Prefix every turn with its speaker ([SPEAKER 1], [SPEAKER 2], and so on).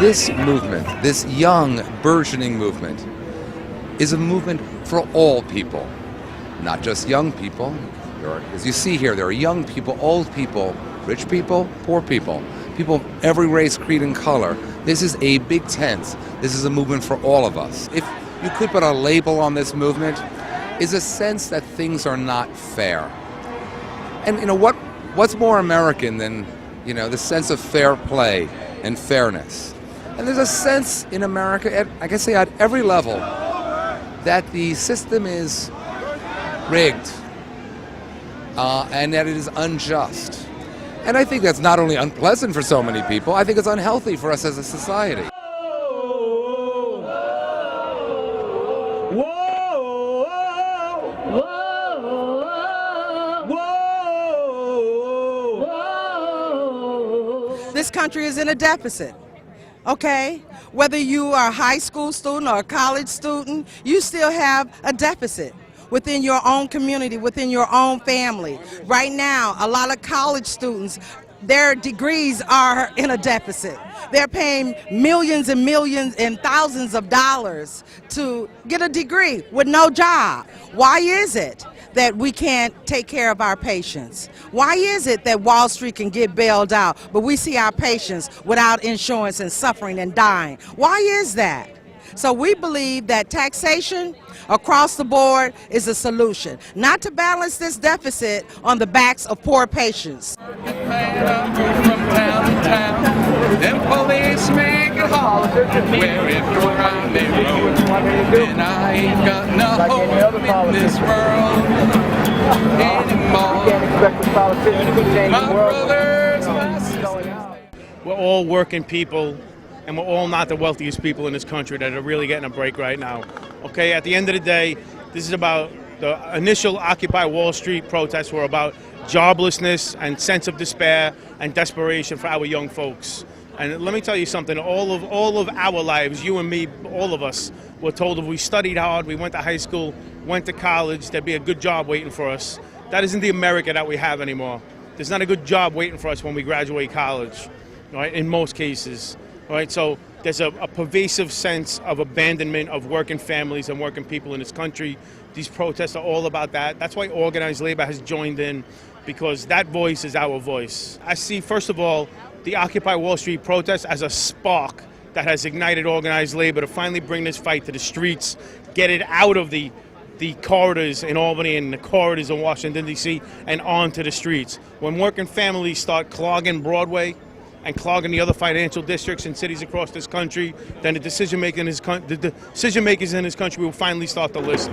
[SPEAKER 1] This movement, this young, burgeoning movement, is a movement for all people, not just young people. As you see here, there are young people, old people, rich people, poor people, people of every race, creed, and color. This is a big tent. This is a movement for all of us. If you could put a label on this movement, is a sense that things are not fair. And what's more American than the sense of fair play and fairness? And there's a sense in America, I can say at every level, that the system is rigged and that it is unjust. And I think that's not only unpleasant for so many people, I think it's unhealthy for us as a society.
[SPEAKER 2] This country is in a deficit, okay? Whether you are a high school student or a college student, you still have a deficit within your own community, within your own family. Right now, a lot of college students, their degrees are in a deficit. They're paying millions and millions and thousands of dollars to get a degree with no job. Why is it that we can't take care of our patients? Why is it that Wall Street can get bailed out, but we see our patients without insurance and suffering and dying? Why is that? So we believe that taxation across the board is a solution, not to balance this deficit on the backs of poor patients.
[SPEAKER 3] Them police make it hard where it go round they road. And I ain't got no hope in this world anymore. My brothers, my sisters.
[SPEAKER 4] We're all working people, and we're all not the wealthiest people in this country that are really getting a break right now. Okay, at the end of the day, this is about the initial Occupy Wall Street protests were about joblessness and sense of despair and desperation for our young folks. And let me tell you something, all of our lives, you and me, all of us, were told if we studied hard, we went to high school, went to college, there'd be a good job waiting for us. That isn't the America that we have anymore. There's not a good job waiting for us when we graduate college, right, in most cases. Right, so there's a pervasive sense of abandonment of working families and working people in this country. These protests are all about that. That's why organized labor has joined in, because that voice is our voice. I see, first of all, the Occupy Wall Street protest as a spark that has ignited organized labor to finally bring this fight to the streets, get it out of the corridors in Albany and the corridors in Washington, D.C., and onto the streets. When working families start clogging Broadway and clogging the other financial districts and cities across this country, then the decision makers in this country will finally start to listen.